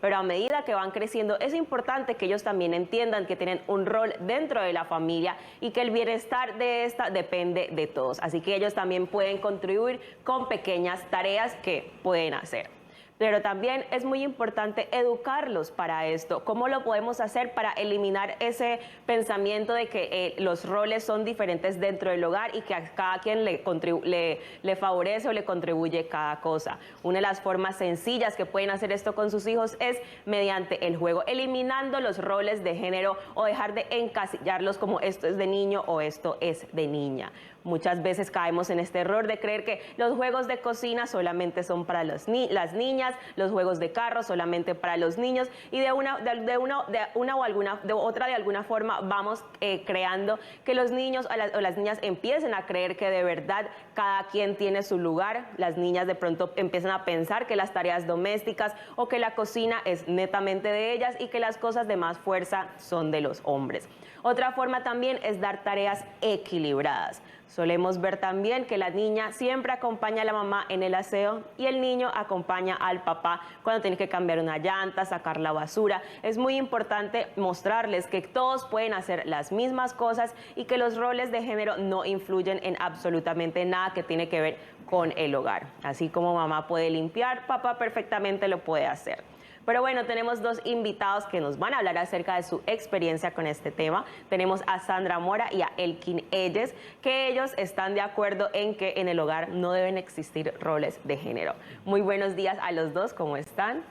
Pero a medida que van creciendo, es importante que ellos también entiendan que tienen un rol dentro de la familia y que el bienestar de esta depende de todos. Así que ellos también pueden contribuir con pequeñas tareas que pueden hacer. Pero también es muy importante educarlos para esto. ¿Cómo lo podemos hacer para eliminar ese pensamiento de que los roles son diferentes dentro del hogar y que a cada quien le favorece o le contribuye cada cosa? Una de las formas sencillas que pueden hacer esto con sus hijos es mediante el juego, eliminando los roles de género o dejar de encasillarlos como esto es de niño o esto es de niña. Muchas veces caemos en este error de creer que los juegos de cocina solamente son para las niñas, los juegos de carro solamente para los niños, y de una o alguna forma vamos creando que los niños o las niñas empiecen a creer que de verdad cada quien tiene su lugar. Las niñas de pronto empiezan a pensar que las tareas domésticas o que la cocina es netamente de ellas y que las cosas de más fuerza son de los hombres. Otra forma también es dar tareas equilibradas. Solemos ver también que la niña siempre acompaña a la mamá en el aseo y el niño acompaña al papá cuando tiene que cambiar una llanta, sacar la basura. Es muy importante mostrarles que todos pueden hacer las mismas cosas y que los roles de género no influyen en absolutamente nada que tiene que ver con el hogar. Así como mamá puede limpiar, papá perfectamente lo puede hacer. Pero bueno, tenemos dos invitados que nos van a hablar acerca de su experiencia con este tema. Tenemos a Sandra Mora y a Elkin Eyes, que ellos están de acuerdo en que en el hogar no deben existir roles de género. Muy buenos días a los dos, ¿cómo están?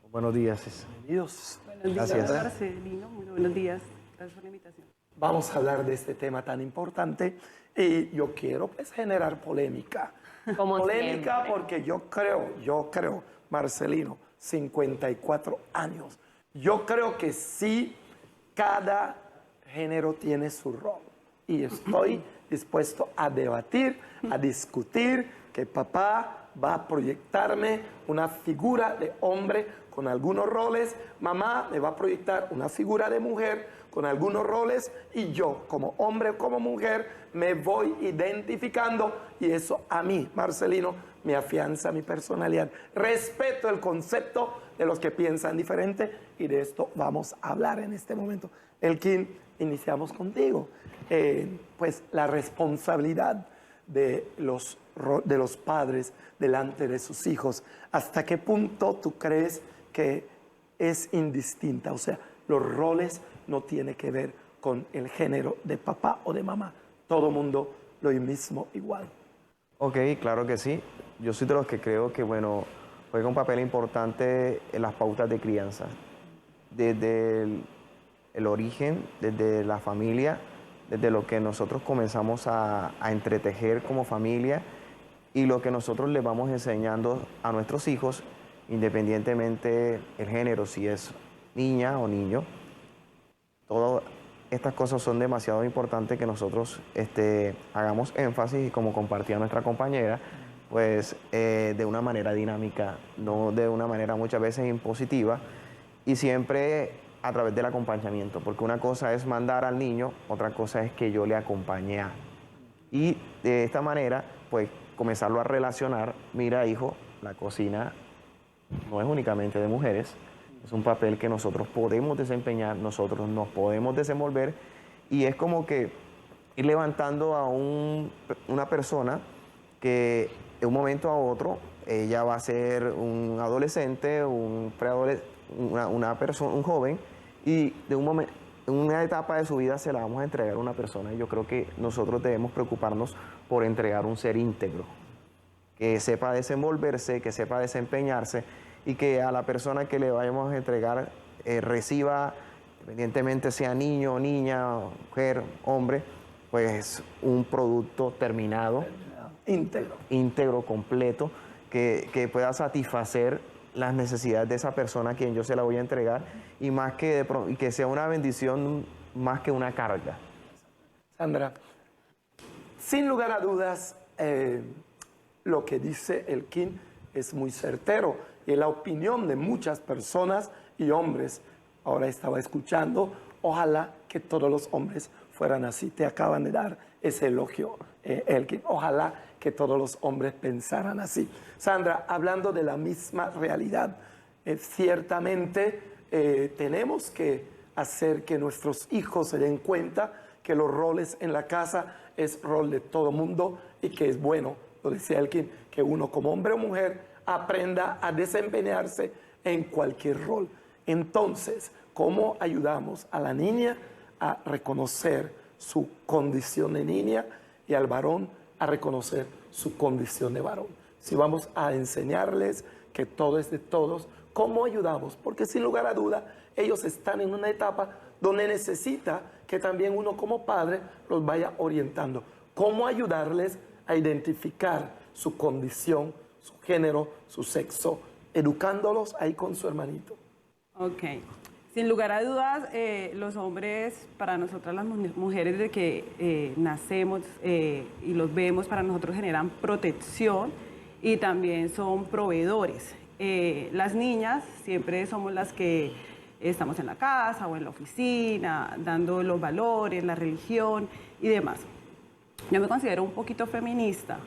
Buenos días. Bienvenidos. Gracias. Buenos días, Marcelino. Muy buenos días. Gracias por la invitación. Vamos a hablar de este tema tan importante y yo quiero pues generar polémica. Como Polémica siempre. porque yo creo, Marcelino, 54 años. Yo creo que sí, cada género tiene su rol. Y estoy dispuesto a debatir, a discutir, que papá va a proyectarme una figura de hombre con algunos roles, mamá me va a proyectar una figura de mujer con algunos roles y yo como hombre o como mujer me voy identificando y eso a mí, Marcelino, me afianza mi personalidad. Respeto el concepto de los que piensan diferente y de esto vamos a hablar en este momento. Elkin, iniciamos contigo. Pues la responsabilidad de los padres delante de sus hijos. ¿Hasta qué punto tú crees que es indistinta? O sea, los roles no tienen que ver con el género de papá o de mamá. Todo mundo lo mismo igual. Ok, claro que sí. Yo soy de los que creo que, bueno, juega un papel importante en las pautas de crianza. Desde el origen, desde la familia, desde lo que nosotros comenzamos a entretejer como familia y lo que nosotros le vamos enseñando a nuestros hijos, independientemente el género, si es niña o niño. Todas estas cosas son demasiado importantes que nosotros hagamos énfasis y como compartía nuestra compañera, pues de una manera dinámica, no de una manera muchas veces impositiva y siempre a través del acompañamiento, porque una cosa es mandar al niño, otra cosa es que yo le acompañe a. Y de esta manera, pues comenzarlo a relacionar, mira hijo, la cocina no es únicamente de mujeres, es un papel que nosotros podemos desempeñar, nosotros nos podemos desenvolver y es como que ir levantando a una persona que de un momento a otro ella va a ser un adolescente, un preadolescente, una persona, un joven y de una etapa de su vida se la vamos a entregar a una persona y yo creo que nosotros debemos preocuparnos por entregar un ser íntegro, que sepa desenvolverse, que sepa desempeñarse y que a la persona que le vayamos a entregar reciba, independientemente sea niño, niña, mujer, hombre, pues un producto terminado, íntegro, completo, que pueda satisfacer las necesidades de esa persona a quien yo se la voy a entregar y más y que sea una bendición más que una carga. Sandra, sin lugar a dudas, lo que dice Elkin es muy certero y la opinión de muchas personas y hombres. Ahora estaba escuchando, ojalá que todos los hombres fueran así. Te acaban de dar ese elogio, Elkin. Ojalá que todos los hombres pensaran así. Sandra, hablando de la misma realidad, Ciertamente tenemos que hacer que nuestros hijos se den cuenta que los roles en la casa es rol de todo mundo y que es bueno, lo decía alguien, que uno como hombre o mujer aprenda a desempeñarse en cualquier rol. Entonces, ¿cómo ayudamos a la niña a reconocer su condición de niña y al varón a reconocer su condición de varón? Si vamos a enseñarles que todo es de todos, ¿cómo ayudamos? Porque sin lugar a duda, ellos están en una etapa donde necesita que también uno como padre los vaya orientando. ¿Cómo ayudarles a identificar su condición, su género, su sexo, educándolos ahí con su hermanito? Ok. Sin lugar a dudas, los hombres, para nosotras las mujeres de que nacemos y los vemos, para nosotros generan protección y también son proveedores. Las niñas siempre somos las que estamos en la casa o en la oficina, dando los valores, la religión y demás. Yo me considero un poquito feminista,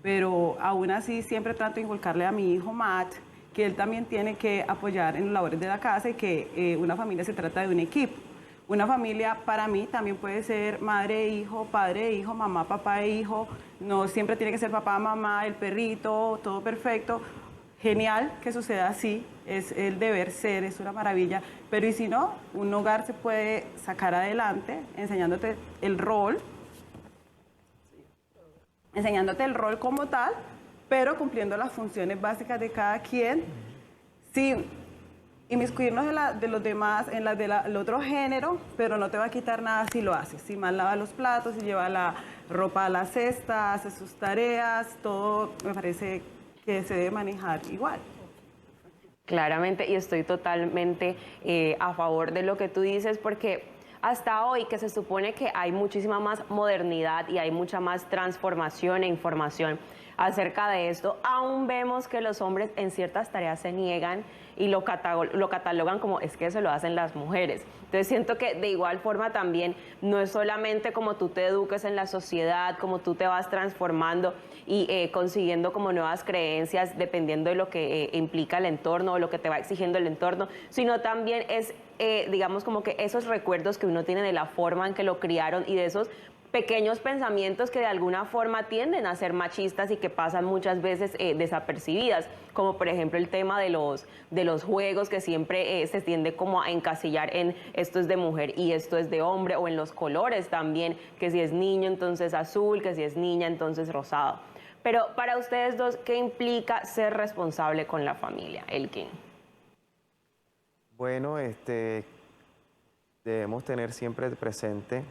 pero aún así siempre trato de inculcarle a mi hijo Matt que él también tiene que apoyar en las labores de la casa y que una familia se trata de un equipo. Una familia para mí también puede ser madre e hijo, padre e hijo, mamá, papá e hijo. No siempre tiene que ser papá, mamá, el perrito, todo perfecto. Genial que suceda así, es el deber ser, es una maravilla. Pero y si no, un hogar se puede sacar adelante enseñándote el rol como tal, pero cumpliendo las funciones básicas de cada quien, sin inmiscuirnos de los demás, en las del otro género, pero no te va a quitar nada si lo haces. Si mal lava los platos, si lleva la ropa a la cesta, hace sus tareas, todo me parece que se debe manejar igual. Claramente, y estoy totalmente a favor de lo que tú dices, porque hasta hoy, que se supone que hay muchísima más modernidad y hay mucha más transformación e información acerca de esto, aún vemos que los hombres en ciertas tareas se niegan y lo catalogan como es que eso lo hacen las mujeres. Entonces siento que de igual forma también no es solamente como tú te eduques en la sociedad, como tú te vas transformando y consiguiendo como nuevas creencias dependiendo de lo que implica el entorno o lo que te va exigiendo el entorno, sino también es, digamos, como que esos recuerdos que uno tiene de la forma en que lo criaron y de esos pequeños pensamientos que de alguna forma tienden a ser machistas y que pasan muchas veces desapercibidas, como por ejemplo el tema de los juegos que siempre se tiende como a encasillar en esto es de mujer y esto es de hombre, o en los colores también, que si es niño entonces azul, que si es niña entonces rosado. Pero para ustedes dos, ¿qué implica ser responsable con la familia, Elkin? Bueno, debemos tener siempre presente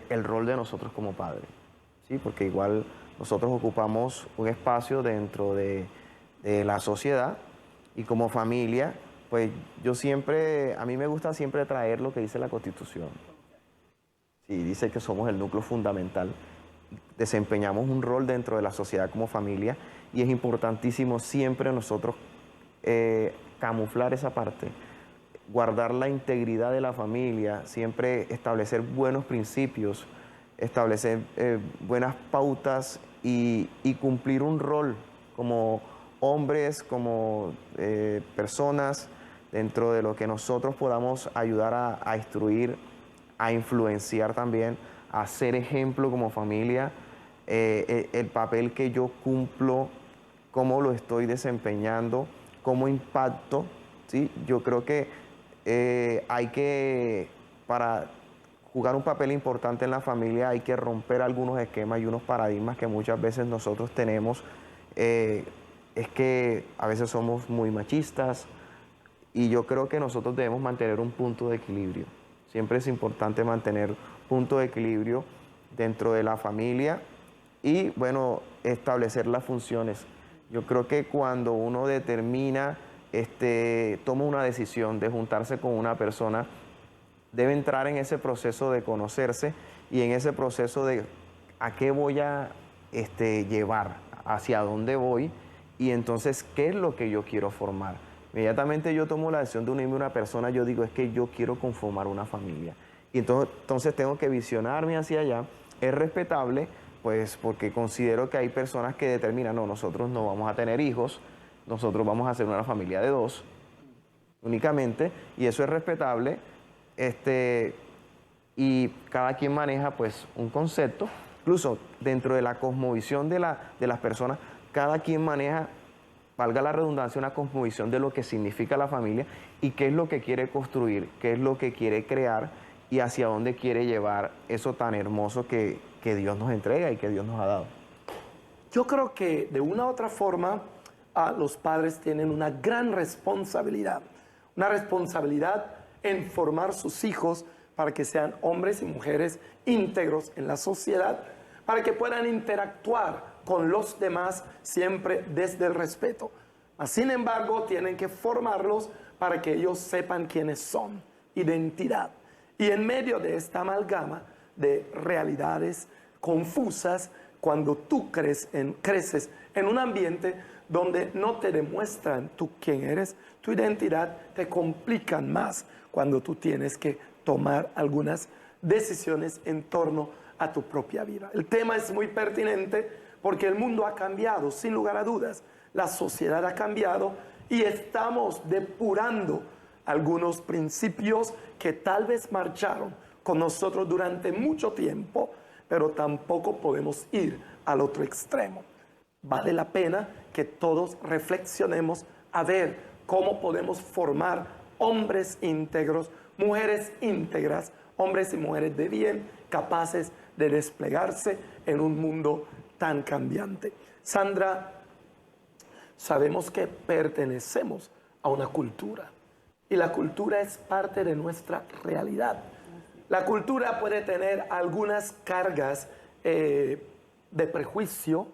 el rol de nosotros como padres, ¿sí? Porque igual nosotros ocupamos un espacio dentro de la sociedad y como familia, pues a mí me gusta siempre traer lo que dice la Constitución. Sí, dice que somos el núcleo fundamental, desempeñamos un rol dentro de la sociedad como familia y es importantísimo siempre nosotros camuflar esa parte, guardar la integridad de la familia, siempre establecer buenos principios, establecer buenas pautas y cumplir un rol como hombres, como personas, dentro de lo que nosotros podamos ayudar a instruir, a influenciar también, a ser ejemplo como familia, el papel que yo cumplo, cómo lo estoy desempeñando, cómo impacto, ¿sí? Yo creo que para jugar un papel importante en la familia hay que romper algunos esquemas y unos paradigmas que muchas veces nosotros tenemos. Es que a veces somos muy machistas y yo creo que nosotros debemos mantener un punto de equilibrio. Siempre es importante mantener punto de equilibrio dentro de la familia y, bueno, establecer las funciones. Yo creo que cuando uno determina, toma una decisión de juntarse con una persona, debe entrar en ese proceso de conocerse y en ese proceso de a qué voy a llevar, hacia dónde voy y entonces qué es lo que yo quiero formar. Inmediatamente yo tomo la decisión de unirme a una persona, yo digo es que yo quiero conformar una familia. Y entonces tengo que visionarme hacia allá. Es respetable, pues porque considero que hay personas que determinan, no, nosotros no vamos a tener hijos, nosotros vamos a hacer una familia de 2 únicamente, y eso es respetable, y cada quien maneja pues un concepto, incluso dentro de la cosmovisión de las personas, cada quien maneja, valga la redundancia, una cosmovisión de lo que significa la familia y qué es lo que quiere construir, qué es lo que quiere crear y hacia dónde quiere llevar eso tan hermoso que Dios nos entrega y que Dios nos ha dado. Yo creo que de una u otra forma los padres tienen una gran responsabilidad en formar sus hijos para que sean hombres y mujeres íntegros en la sociedad, para que puedan interactuar con los demás siempre desde el respeto. Sin embargo, tienen que formarlos para que ellos sepan quiénes son, identidad. Y en medio de esta amalgama de realidades confusas, cuando tú creces en un ambiente donde no te demuestran tú quién eres, tu identidad, te complican más cuando tú tienes que tomar algunas decisiones en torno a tu propia vida. El tema es muy pertinente porque el mundo ha cambiado, sin lugar a dudas. La sociedad ha cambiado y estamos depurando algunos principios que tal vez marcharon con nosotros durante mucho tiempo, pero tampoco podemos ir al otro extremo. Vale la pena que todos reflexionemos a ver cómo podemos formar hombres íntegros, mujeres íntegras, hombres y mujeres de bien, capaces de desplegarse en un mundo tan cambiante. Sandra, sabemos que pertenecemos a una cultura y la cultura es parte de nuestra realidad. La cultura puede tener algunas cargas de prejuicio,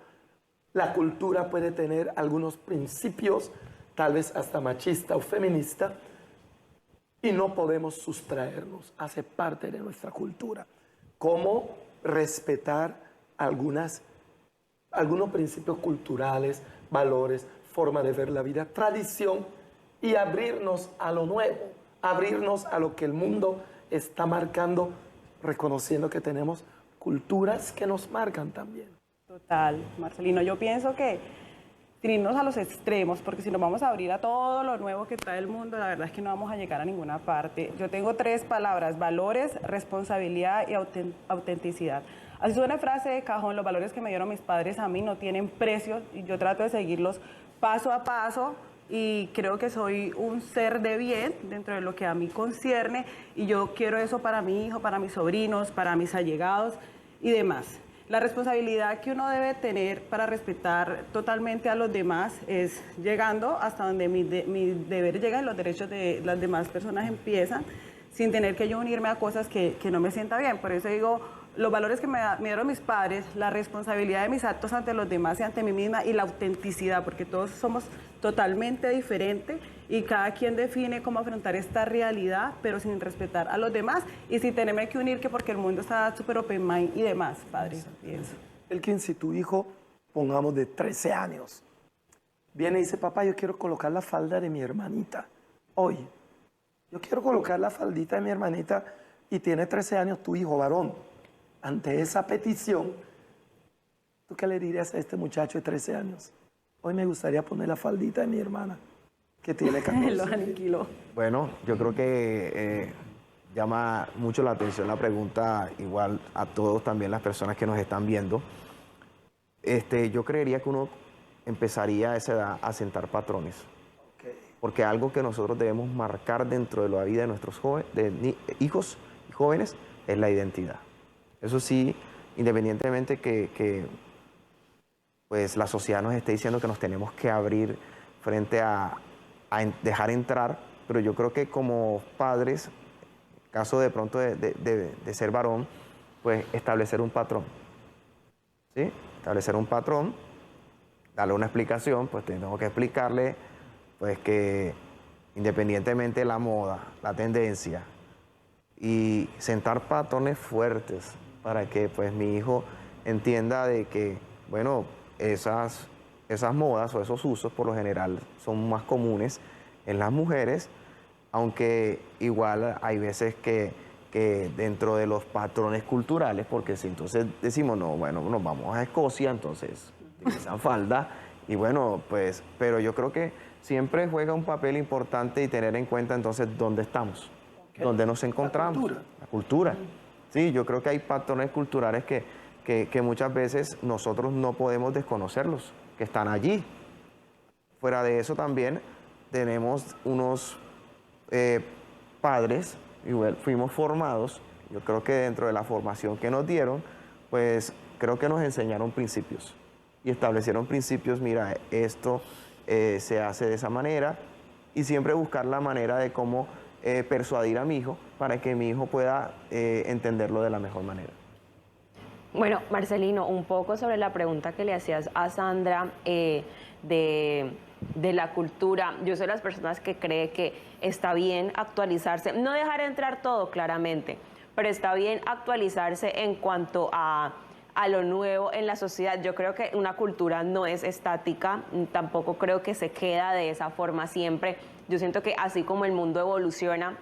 la cultura puede tener algunos principios, tal vez hasta machista o feminista, y no podemos sustraernos, hace parte de nuestra cultura. ¿Cómo respetar algunos principios culturales, valores, forma de ver la vida, tradición, y abrirnos a lo nuevo, abrirnos a lo que el mundo está marcando, reconociendo que tenemos culturas que nos marcan también? Total, Marcelino, yo pienso que sin irnos a los extremos, porque si nos vamos a abrir a todo lo nuevo que trae el mundo, la verdad es que no vamos a llegar a ninguna parte. Yo tengo 3 palabras: valores, responsabilidad y autenticidad. Así suena frase de cajón, los valores que me dieron mis padres a mí no tienen precio y yo trato de seguirlos paso a paso, y creo que soy un ser de bien dentro de lo que a mí concierne, y yo quiero eso para mi hijo, para mis sobrinos, para mis allegados y demás. La responsabilidad que uno debe tener para respetar totalmente a los demás es llegando hasta donde mi deber llega y los derechos de las demás personas empiezan, sin tener que yo unirme a cosas que no me sienta bien. Por eso digo, los valores que me dieron mis padres, la responsabilidad de mis actos ante los demás y ante mí misma, y la autenticidad, porque todos somos totalmente diferentes y cada quien define cómo afrontar esta realidad, pero sin respetar a los demás y sin tenerme que unir, que porque el mundo está súper open mind y demás, padre, pienso. Elkin, si tu hijo, pongamos de 13 años, viene y dice: papá, yo quiero colocar la falda de mi hermanita hoy, yo quiero colocar la faldita de mi hermanita, y tiene 13 años tu hijo varón, ante esa petición, ¿tú qué le dirías a este muchacho de 13 años? Hoy me gustaría poner la faldita de mi hermana, que tiene 14. Lo aniquiló. Bueno, yo creo que llama mucho la atención la pregunta, igual a todos también las personas que nos están viendo. Yo creería que uno empezaría a esa edad a sentar patrones. Porque algo que nosotros debemos marcar dentro de la vida de nuestros hijos y jóvenes es la identidad. Eso sí, independientemente que pues la sociedad nos esté diciendo que nos tenemos que abrir frente a dejar entrar, pero yo creo que como padres, en caso de pronto de ser varón, pues establecer un patrón, ¿sí? Establecer un patrón, darle una explicación, pues tengo que explicarle pues que independientemente de la moda, la tendencia, y sentar patrones fuertes para que pues mi hijo entienda de que, bueno, esas modas o esos usos por lo general son más comunes en las mujeres, aunque igual hay veces que dentro de los patrones culturales, porque si entonces decimos, no, bueno, nos vamos a Escocia, entonces utilizan falda, Y bueno, pues, pero yo creo que siempre juega un papel importante y tener en cuenta entonces dónde estamos, dónde nos encontramos. cultura. La cultura. Sí, yo creo que hay patrones culturales que muchas veces nosotros no podemos desconocerlos, que están allí. Fuera de eso también tenemos unos padres, igual fuimos formados, yo creo que dentro de la formación que nos dieron, pues creo que nos enseñaron principios y establecieron principios, mira, esto se hace de esa manera y siempre buscar la manera de cómo persuadir a mi hijo para que mi hijo pueda entenderlo de la mejor manera. Bueno, Marcelino, un poco sobre la pregunta que le hacías a Sandra de la cultura. Yo soy de las personas que cree que está bien actualizarse, no dejar entrar todo claramente, pero está bien actualizarse en cuanto a lo nuevo en la sociedad. Yo creo que una cultura no es estática, tampoco creo que se queda de esa forma siempre. Yo siento que así como el mundo evoluciona,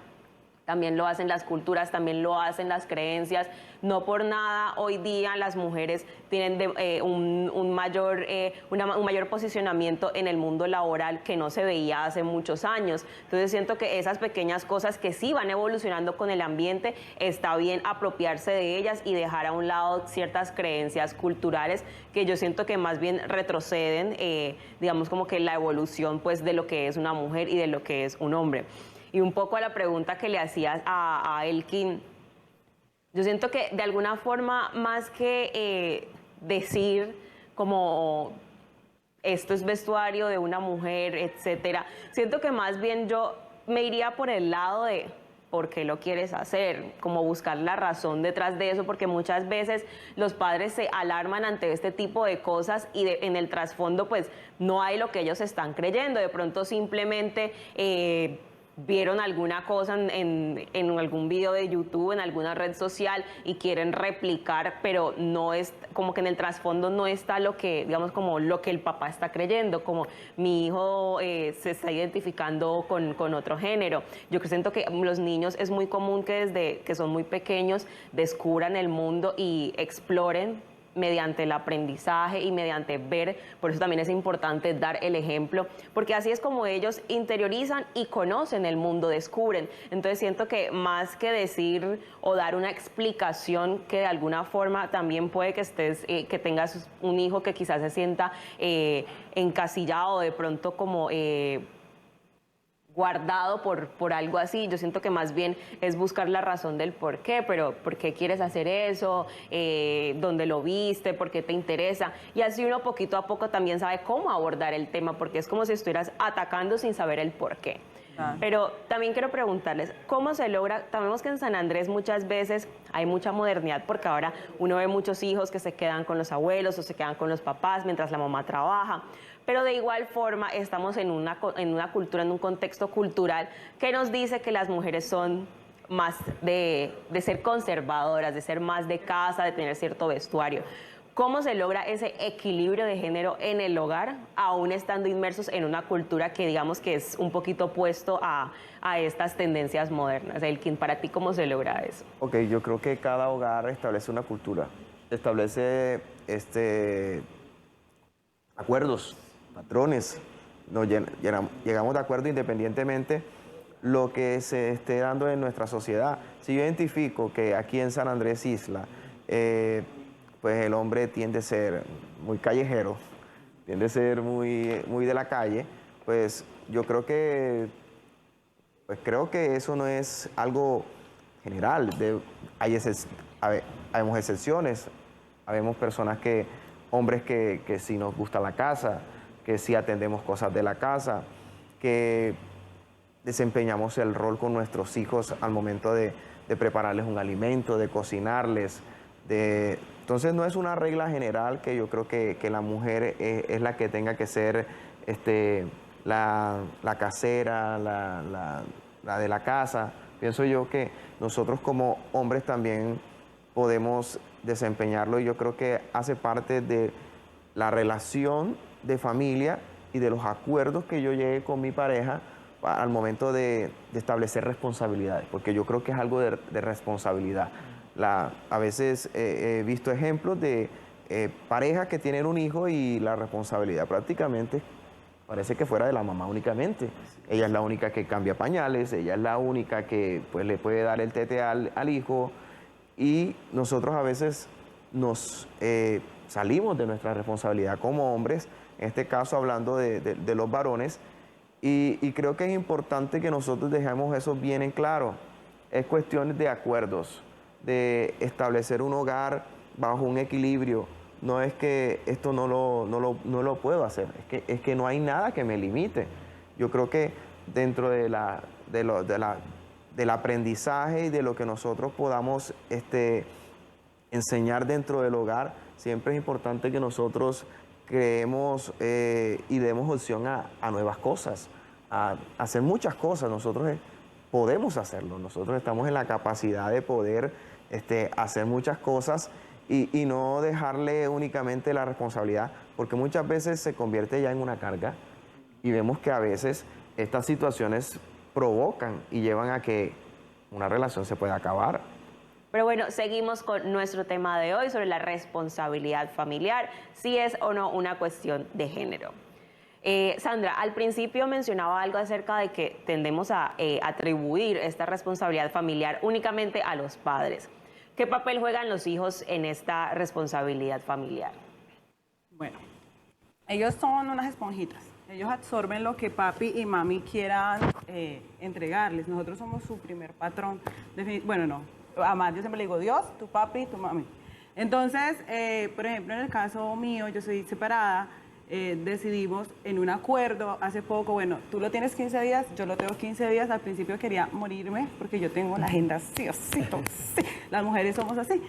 también lo hacen las culturas, también lo hacen las creencias. No por nada hoy día las mujeres tienen un mayor posicionamiento en el mundo laboral que no se veía hace muchos años. Entonces siento que esas pequeñas cosas que sí van evolucionando con el ambiente, está bien apropiarse de ellas y dejar a un lado ciertas creencias culturales que yo siento que más bien retroceden, digamos como que la evolución pues de lo que es una mujer y de lo que es un hombre. Y un poco a la pregunta que le hacías a Elkin, yo siento que de alguna forma, más que decir como esto es vestuario de una mujer, etcétera, siento que más bien yo me iría por el lado de por qué lo quieres hacer, como buscar la razón detrás de eso, porque muchas veces los padres se alarman ante este tipo de cosas y en el trasfondo pues no hay lo que ellos están creyendo, de pronto simplemente vieron alguna cosa en algún video de YouTube, en alguna red social y quieren replicar, pero no es, como que en el trasfondo no está lo que, digamos, como lo que el papá está creyendo, como mi hijo se está identificando con otro género. Yo siento que los niños es muy común que desde que son muy pequeños descubran el mundo y exploren mediante el aprendizaje y mediante ver, por eso también es importante dar el ejemplo, porque así es como ellos interiorizan y conocen el mundo, descubren. Entonces siento que más que decir o dar una explicación que de alguna forma también puede que que tengas un hijo que quizás se sienta encasillado de pronto como guardado por algo así. Yo siento que más bien es buscar la razón del por qué, pero por qué quieres hacer eso, dónde lo viste, por qué te interesa. Y así uno poquito a poco también sabe cómo abordar el tema, porque es como si estuvieras atacando sin saber el por qué. Pero también quiero preguntarles, ¿cómo se logra? Sabemos que en San Andrés muchas veces hay mucha modernidad porque ahora uno ve muchos hijos que se quedan con los abuelos o se quedan con los papás mientras la mamá trabaja. Pero de igual forma estamos en una cultura, en un contexto cultural que nos dice que las mujeres son más de ser conservadoras, de ser más de casa, de tener cierto vestuario. ¿Cómo se logra ese equilibrio de género en el hogar, aún estando inmersos en una cultura que digamos que es un poquito opuesto a estas tendencias modernas? Elkin, para ti, ¿cómo se logra eso? Ok, yo creo que cada hogar establece una cultura, establece acuerdos, patrones, llegamos de acuerdo independientemente lo que se esté dando en nuestra sociedad. Si yo identifico que aquí en San Andrés Isla, pues el hombre tiende a ser muy callejero, tiende a ser muy de la calle, pues yo creo que eso no es algo general. Habemos excepciones, habemos personas hombres que sí nos gusta la casa, que sí atendemos cosas de la casa, que desempeñamos el rol con nuestros hijos al momento de prepararles un alimento, de cocinarles. Entonces no es una regla general que yo creo que la mujer es la que tenga que ser la casera, la de la casa. Pienso yo que nosotros como hombres también podemos desempeñarlo y yo creo que hace parte de la relación de familia y de los acuerdos que yo llegue con mi pareja al momento de establecer responsabilidades, porque yo creo que es algo de responsabilidad. A veces he visto ejemplos de parejas que tienen un hijo y la responsabilidad prácticamente parece que fuera de la mamá únicamente. Ella es la única que cambia pañales, ella es la única que pues, le puede dar el tete al hijo, y nosotros a veces nos salimos de nuestra responsabilidad como hombres, en este caso hablando de los varones, y creo que es importante que nosotros dejemos eso bien en claro. Es cuestión de acuerdos, de establecer un hogar bajo un equilibrio. No es que esto no lo puedo hacer, es que no hay nada que me limite. Yo creo que dentro del aprendizaje y de lo que nosotros podamos enseñar dentro del hogar, siempre es importante que nosotros creemos y demos opción a nuevas cosas, a hacer muchas cosas. Nosotros podemos hacerlo, nosotros estamos en la capacidad de poder hacer muchas cosas y no dejarle únicamente la responsabilidad, porque muchas veces se convierte ya en una carga y vemos que a veces estas situaciones provocan y llevan a que una relación se pueda acabar. Pero bueno, seguimos con nuestro tema de hoy sobre la responsabilidad familiar, si es o no una cuestión de género. Sandra, al principio mencionaba algo acerca de que tendemos a atribuir esta responsabilidad familiar únicamente a los padres. ¿Qué papel juegan los hijos en esta responsabilidad familiar? Bueno, ellos son unas esponjitas. Ellos absorben lo que papi y mami quieran entregarles. Nosotros somos su primer patrón. Bueno, no. Además, yo siempre le digo Dios, tu papi, tu mami. Entonces, por ejemplo, en el caso mío, yo soy separada. Decidimos en un acuerdo hace poco, bueno, tú lo tienes 15 días, yo lo tengo 15 días. Al principio quería morirme porque yo tengo la agenda sí o sí, sí. Las mujeres somos así.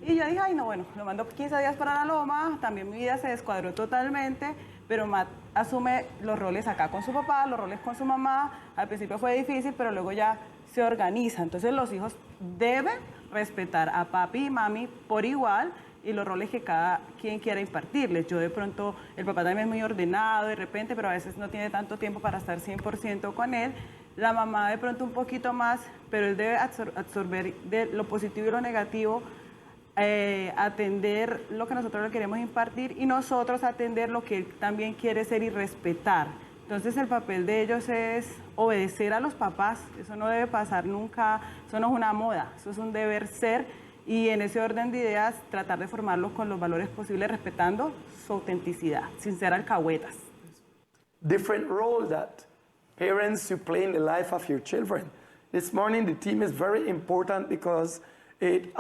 Y yo dije, ay no, bueno, lo mando 15 días para la loma, también mi vida se descuadró totalmente, pero Matt asume los roles acá con su papá, los roles con su mamá. Al principio fue difícil, pero luego ya se organiza. Entonces los hijos deben respetar a papi y mami por igual, y los roles que cada quien quiera impartirles. Yo de pronto, el papá también es muy ordenado de repente, pero a veces no tiene tanto tiempo para estar 100% con él. La mamá de pronto un poquito más, pero él debe absorber de lo positivo y lo negativo, atender lo que nosotros le queremos impartir y nosotros atender lo que él también quiere ser y respetar. Entonces el papel de ellos es obedecer a los papás. Eso no debe pasar nunca, eso no es una moda, eso es un deber ser. Y en ese orden de ideas, tratar de formarlos con los valores posibles, respetando su autenticidad, sin ser alcahuetas. Different role that parents you play in the life of your children. This morning, the theme is very important because it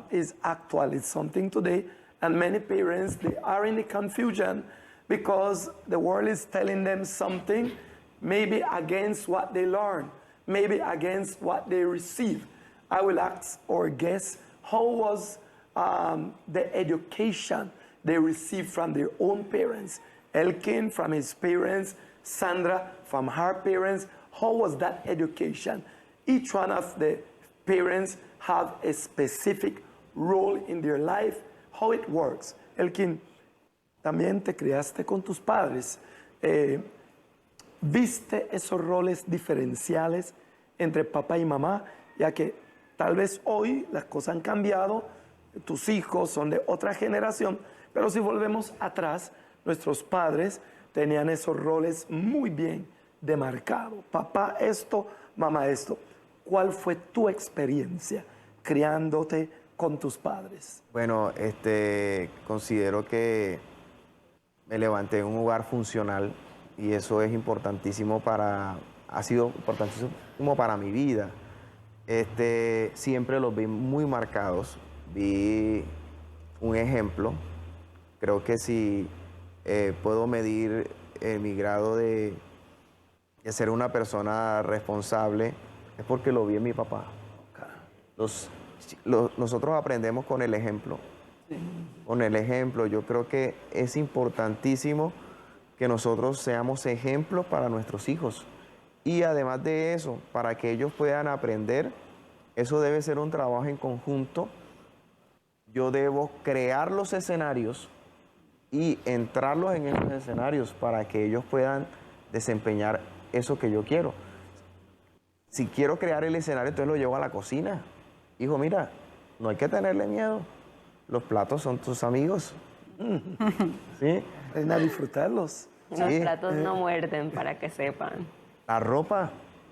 is actual. It's something today, and many parents, they are in the confusion because the world is telling them something, maybe against what they learn, maybe against what they receive. I will ask or guess, how was the education they received from their own parents? Elkin from his parents, Sandra from her parents. How was that education? Each one of the parents have a specific role in their life, how it works. Elkin, también te criaste con tus padres. ¿Viste esos roles diferenciales entre papá y mamá? Ya que tal vez hoy las cosas han cambiado, tus hijos son de otra generación, pero si volvemos atrás, nuestros padres tenían esos roles muy bien demarcados. Papá esto, mamá esto. ¿Cuál fue tu experiencia criándote con tus padres? Bueno, considero que me levanté en un hogar funcional y eso es importantísimo ha sido importantísimo para mi vida. Siempre los vi muy marcados, vi un ejemplo. Creo que si puedo medir mi grado de ser una persona responsable, es porque lo vi en mi papá. Nosotros aprendemos con el ejemplo. Sí. Con el ejemplo, yo creo que es importantísimo que nosotros seamos ejemplos para nuestros hijos. Y además de eso, para que ellos puedan aprender, eso debe ser un trabajo en conjunto. Yo debo crear los escenarios y entrarlos en esos escenarios para que ellos puedan desempeñar eso que yo quiero. Si quiero crear el escenario, entonces lo llevo a la cocina. Hijo, mira, no hay que tenerle miedo. Los platos son tus amigos. ¿Sí? Ven a disfrutarlos. Los Sí. platos no muerden, para que sepan. La ropa,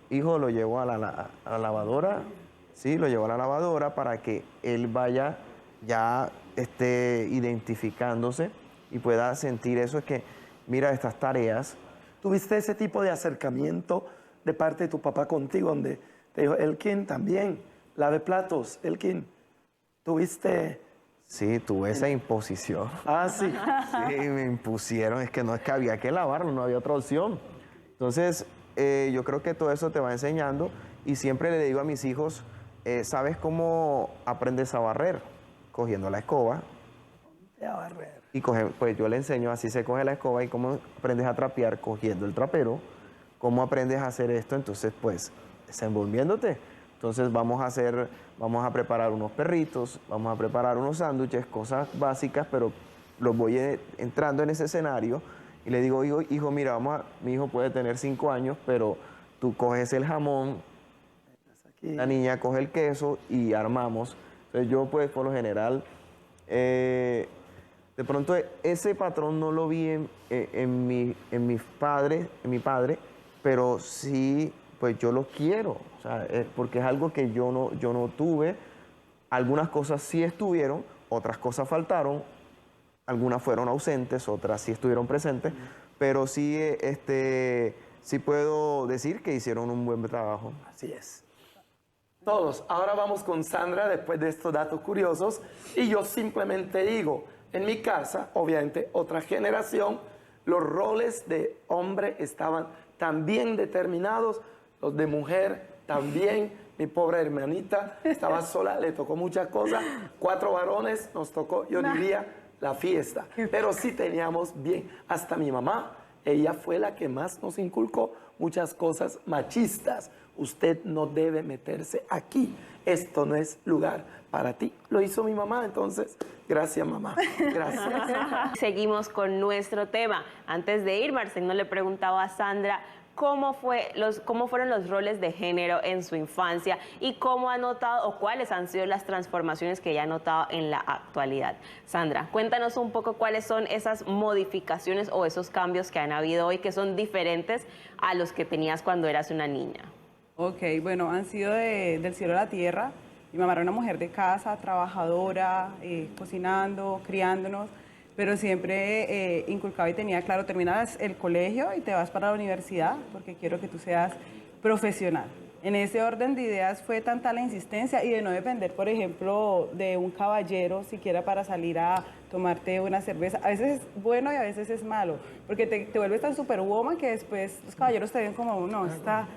hijo, lo llevó a la lavadora, sí, lo llevó a la lavadora para que él vaya ya identificándose y pueda sentir eso, es que, mira, estas tareas. ¿Tuviste ese tipo de acercamiento de parte de tu papá contigo, donde te dijo, Elkin, también, lave platos, Elkin? ¿Tuviste? Sí, tuve esa imposición. Ah, sí. Sí, me impusieron, es que no es que había que lavarlo, no había otra opción. Entonces, yo creo que todo eso te va enseñando y siempre le digo a mis hijos, ¿sabes cómo aprendes a barrer? Cogiendo la escoba A barrer. y pues yo le enseño así se coge la escoba y cómo aprendes a trapear cogiendo el trapero, cómo aprendes a hacer esto, entonces pues desenvolviéndote. Entonces vamos a preparar unos perritos, vamos a preparar unos sándwiches, cosas básicas, pero los voy entrando en ese escenario y le digo, hijo, mira, mi hijo puede tener 5 años, pero tú coges el jamón, Aquí. la niña coge el queso y armamos. Entonces yo pues por lo general, de pronto ese patrón no lo vi en mi padre, pero sí, pues yo lo quiero, o sea, porque es algo que yo no tuve. Algunas cosas sí estuvieron, otras cosas faltaron, algunas fueron ausentes, otras sí estuvieron presentes, pero sí, sí puedo decir que hicieron un buen trabajo. Así es. Todos. Ahora vamos con Sandra después de estos datos curiosos. Y yo simplemente digo, en mi casa, obviamente otra generación, los roles de hombre estaban tan bien determinados, los de mujer también. Mi pobre hermanita estaba sola, le tocó muchas cosas. 4 varones, nos tocó, yo diría, la fiesta. Pero sí teníamos bien, hasta mi mamá, ella fue la que más nos inculcó muchas cosas machistas. Usted no debe meterse aquí, esto no es lugar para ti. Lo hizo mi mamá, entonces, gracias mamá, gracias. Seguimos con nuestro tema. Antes de ir, Marcelo le preguntaba a Sandra cómo fueron los roles de género en su infancia y cómo ha notado o cuáles han sido las transformaciones que ella ha notado en la actualidad. Sandra, cuéntanos un poco cuáles son esas modificaciones o esos cambios que han habido hoy que son diferentes a los que tenías cuando eras una niña. Ok, bueno, han sido del cielo a la tierra. Mi mamá era una mujer de casa, trabajadora, cocinando, criándonos, pero siempre inculcaba y tenía claro, terminas el colegio y te vas para la universidad porque quiero que tú seas profesional. En ese orden de ideas fue tanta la insistencia y de no depender, por ejemplo, de un caballero siquiera para salir a tomarte una cerveza. A veces es bueno y a veces es malo, porque te vuelves tan superwoman que después los caballeros te ven como, no, está...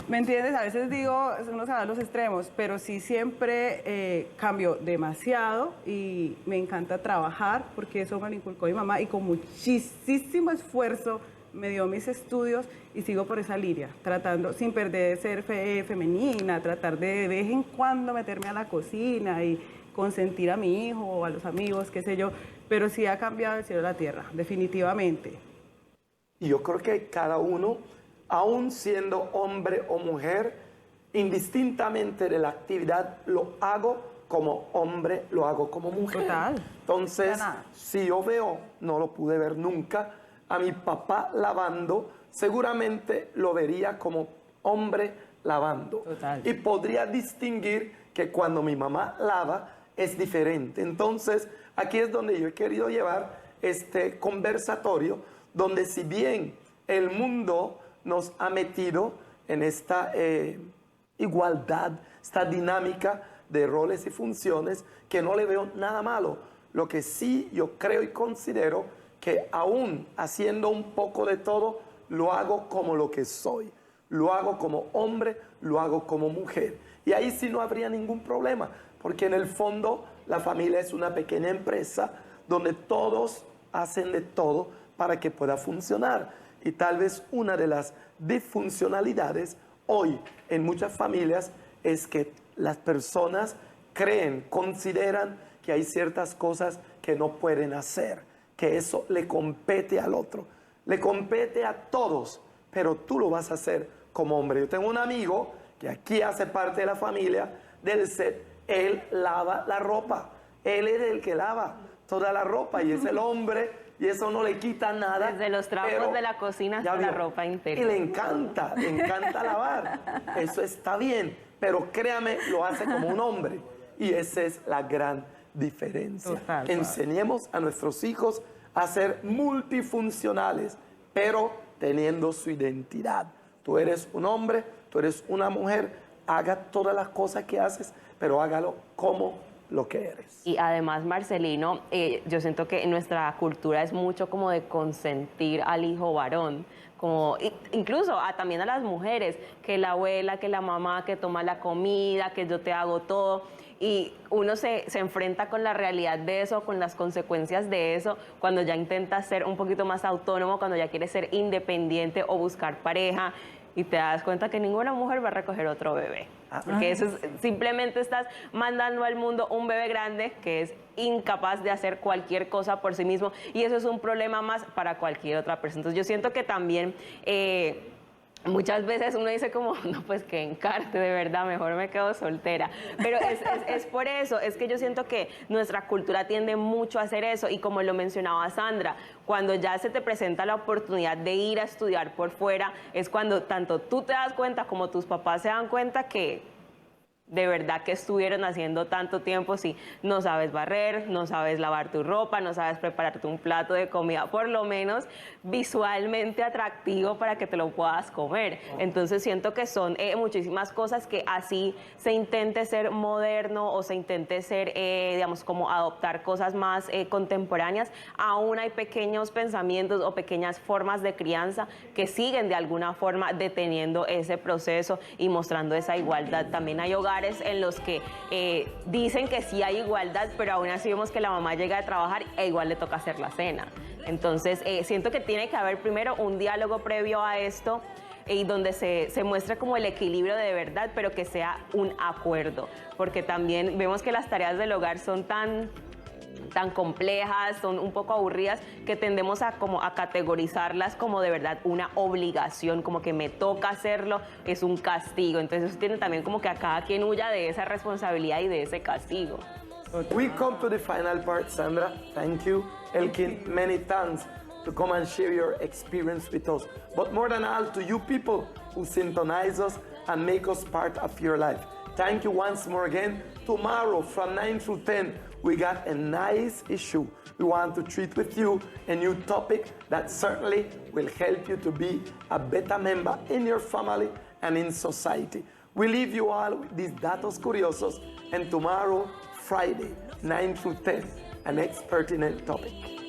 ¿Me entiendes? A veces digo, uno se va a los extremos, pero sí siempre cambio demasiado y me encanta trabajar porque eso me lo inculcó mi mamá y con muchísimo esfuerzo me dio mis estudios y sigo por esa línea, tratando, sin perder de ser femenina, tratar de vez en cuando meterme a la cocina y consentir a mi hijo o a los amigos, qué sé yo, pero sí ha cambiado el cielo a la tierra, definitivamente. Y yo creo que cada uno, aún siendo hombre o mujer, indistintamente de la actividad, lo hago como hombre, lo hago como mujer. Total. Entonces, si yo veo, no lo pude ver nunca, a mi papá lavando, seguramente lo vería como hombre lavando. Total. Y podría distinguir que cuando mi mamá lava es diferente. Entonces, aquí es donde yo he querido llevar este conversatorio, donde si bien el mundo nos ha metido en esta igualdad, esta dinámica de roles y funciones, que no le veo nada malo. Lo que sí yo creo y considero que aún haciendo un poco de todo, lo hago como lo que soy. Lo hago como hombre, lo hago como mujer. Y ahí sí no habría ningún problema, porque en el fondo la familia es una pequeña empresa donde todos hacen de todo para que pueda funcionar. Y tal vez una de las disfuncionalidades hoy en muchas familias es que las personas creen, consideran que hay ciertas cosas que no pueden hacer, que eso le compete al otro, le compete a todos, pero tú lo vas a hacer como hombre. Yo tengo un amigo que aquí hace parte de la familia del set, él lava la ropa, él es el que lava. toda la ropa y es el hombre y eso no le quita nada. Desde los trapos pero de la cocina ya hasta la vio, ropa interior. Y le encanta lavar. Eso está bien, pero créame, lo hace como un hombre. Y esa es la gran diferencia. Total, Enseñemos a nuestros hijos a ser multifuncionales, pero teniendo su identidad. Tú eres un hombre, tú eres una mujer, haga todas las cosas que haces, pero hágalo como lo que eres. Y además, Marcelino, yo siento que en nuestra cultura es mucho como de consentir al hijo varón, como incluso también a las mujeres, que la abuela, que la mamá, que toma la comida, que yo te hago todo. Y uno se enfrenta con la realidad de eso, con las consecuencias de eso, cuando ya intenta ser un poquito más autónomo, cuando ya quiere ser independiente o buscar pareja, y te das cuenta que ninguna mujer va a recoger otro bebé. Porque eso es, simplemente estás mandando al mundo un bebé grande que es incapaz de hacer cualquier cosa por sí mismo, y eso es un problema más para cualquier otra persona. Entonces yo siento que también muchas veces uno dice como, no, pues que encarte, de verdad, mejor me quedo soltera. Pero es por eso, es que yo siento que nuestra cultura tiende mucho a hacer eso, y como lo mencionaba Sandra, cuando ya se te presenta la oportunidad de ir a estudiar por fuera, es cuando tanto tú te das cuenta como tus papás se dan cuenta que de verdad que estuvieron haciendo tanto tiempo si no sabes barrer, no sabes lavar tu ropa, no sabes prepararte un plato de comida, por lo menos visualmente atractivo para que te lo puedas comer. Entonces siento que son muchísimas cosas que así se intente ser moderno o se intente ser, digamos, como adoptar cosas más contemporáneas, aún hay pequeños pensamientos o pequeñas formas de crianza que siguen de alguna forma deteniendo ese proceso y mostrando esa igualdad. También hay hogares en los que dicen que sí hay igualdad, pero aún así vemos que la mamá llega a trabajar e igual le toca hacer la cena. Entonces, siento que tiene que haber primero un diálogo previo a esto y donde se muestre como el equilibrio de verdad, pero que sea un acuerdo, porque también vemos que las tareas del hogar son tan complejas, son un poco aburridas, que tendemos a categorizarlas como de verdad una obligación, como que me toca hacerlo, es un castigo. Entonces eso tiene también como que a cada quien huya de esa responsabilidad y de ese castigo. We come to the final part, Sandra. Thank you. Elkin, many thanks to come and share your experience with us. But more than all, to you people who syntonize us and make us part of your life. Thank you once more again. Tomorrow from 9 to 10, we got a nice issue we want to treat with you, a new topic that certainly will help you to be a better member in your family and in society. We leave you all with these datos curiosos, and tomorrow, Friday, 9 to 10, an next pertinent topic.